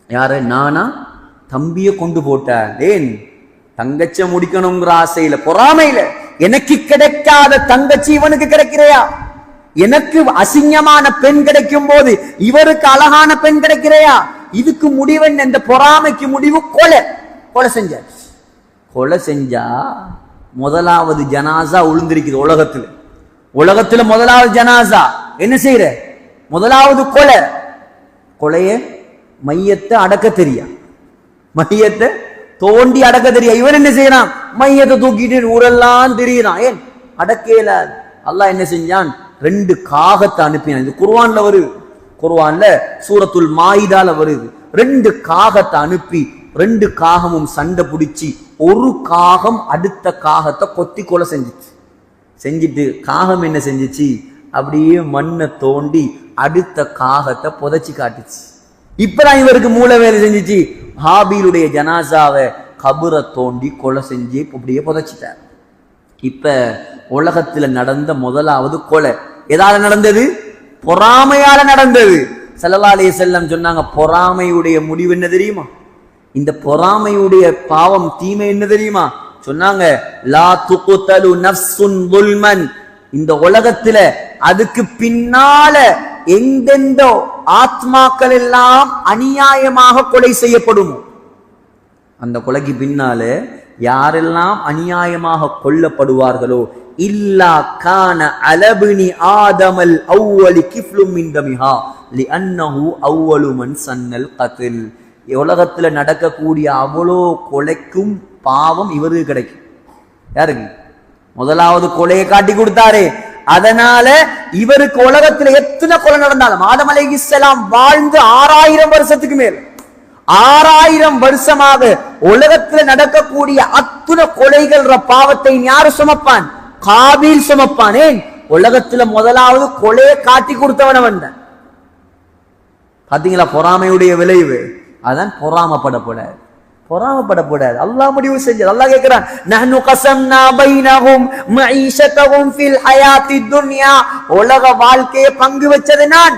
யாரு? நானா தம்பிய கொண்டு போட்டேன். ஏன்? தங்கச்ச முடிக்கணுங்கிற ஆசையில, பொறாமையில. எனக்கு கிடைக்காத தங்கச்சி இவனுக்கு கிடைக்கிறையா? எனக்கு அசிங்கமான பெண் கிடைக்கும் போது இவருக்கு அழகான பெண் கிடைக்கிறையா? இதுக்கு முடிவன் இந்த பொறாமைக்கு முடிவு கொலை. கொலை செஞ்சார். கொலை செஞ்சா முதலாவது ஜனாசா உளுந்திருக்குது உலகத்துல. உலகத்துல முதலாவது ஜனாசா என்ன செய்யற? முதலாவது கொலை. கொலைய மையத்தை அடக்க தெரியா, மையத்தை தோண்டி அடக்க தெரியா. இவன் என்ன செய்யறான்? மையத்தை தூக்கிட்டு ஊரெல்லாம் தெரியுறான். ஏன்? அடக்கேல. அல்லாஹ் என்ன செஞ்சான்? 2 காகத்தை அனுப்பினான். இது குர்ஆன்ல வருது. குர்ஆன்ல சூரத்துல் மாயிதால வருது. 2 காகத்தை அனுப்பி 2 காகமும் சண்டை பிடிச்சி ஒரு காகம் அடுத்த காகத்தை கொத்தி கொலை செஞ்சிச்சு. செஞ்சிட்டு காகம் என்ன செஞ்சிச்சு? அப்படியே மண்ணை தோண்டி அடுத்த காகத்தை புதைச்சி காட்டுச்சு. இப்பதான் இவருக்கு மூளை வேலை செஞ்சிச்சு. ஹாபீலுடைய ஜனாசாவை கபரை தோண்டி கொலை செஞ்சு அப்படியே புதைச்சிட்டார். இப்ப உலகத்துல நடந்த முதலாவது கொலை எதால நடந்தது? பொறாமையால நடந்தது. ஸல்லல்லாஹு அலைஹி வஸல்லம் சொன்னாங்க, பொறாமையுடைய முடிவு என்ன தெரியுமா? இந்த பொறாமையுடைய பாவம் தீமை என்ன தெரியுமா? சொன்னாங்க, லா துக்தலு நஃப்ஸுன் ظுல்மன். இந்த உலகத்துல அதுக்கு பின்னால எந்தெந்த ஆத்மாக்கள் எல்லாம் அநியாயமாக கொலை செய்யப்படுமோ, அந்த கொலைக்கு பின்னால யாரெல்லாம் அநியாயமாக கொல்லப்படுவார்களோ, இல்லா கான அலபினி ஆதமல் அவ்வலி கிஃப்லும் மின் தமிஹா லிஅன்னஹு அவ்வலு மன் சன்னல் கத்ல். உலகத்துல நடக்கக்கூடிய அவ்வளோ கொலைக்கும் பாவம் இவருக்கு கிடைக்கும். யாருக்கு? முதலாவது கொலையை காட்டி கொடுத்தாரே, அதனால இவருக்கு உலகத்துல எத்தனை கொலை நடந்தாலும், ஆதம் அலைஹிஸ்ஸலாம் வாழ்ந்து 6000 வருஷத்துக்கு மேல், 6000 வருஷமாக உலகத்துல நடக்கக்கூடிய அத்துணை கொலைகள் பாவத்தை யாரு சுமப்பான்? காபீல் சுமப்பான். ஏன்? உலகத்துல முதலாவது கொலையை காட்டி கொடுத்தவன வந்தான். பாத்தீங்களா பொறாமையுடைய விளைவு? அதான் பொறாமப்படக்கூடாது, பொறாமப்படக்கூடாது. அல்லாஹ் முடிவு செஞ்சது. அல்லாஹ் கேட்கிறான், நஹ்னு கஸம்னா பைனஹும் மஈஷதஹும் ஃபில் ஹயாத்தித் துன்யா. உலக வாழ்க்கையை பங்கு வச்சது நான்.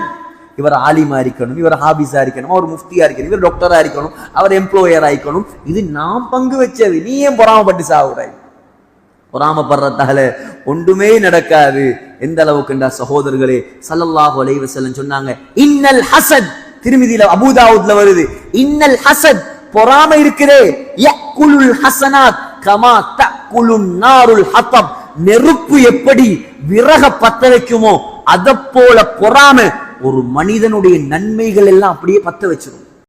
இவர் ஆலிமா இருக்கணும், இவர் ஹாபிஸா இருக்கணும், அவர் முஃப்தியா இருக்கணும், இவர் டாக்டரா இருக்கணும், அவர் எம்ப்ளாயரா இருக்கணும். இது நாம் பங்கு வச்சது. நீ ஏன் பொறாமப்பட்டு சாவுறாய்? பொறாமப்படுறதால ஒன்றுமே நடக்காது. எந்த அளவுக்குண்டா சகோதரர்களே, ஸல்லல்லாஹு அலைஹி வஸல்லம் சொன்னாங்க, இன்னல் ஹஸத், திர்மிதில அபூதாவுத்ல வருது, இன்னல் ஹஸத், பொறாமை இருக்குதே, யக்குலுல் ஹஸனாத் கமா தக்குலுன் நாருல் ஹதப். நெருப்பு எப்படி விறக பத்த வைக்குமோ அத போல பொறாமை ஒரு மனிதனுடைய நன்மைகள் எல்லாம் அப்படியே பத்த வச்சிடும்.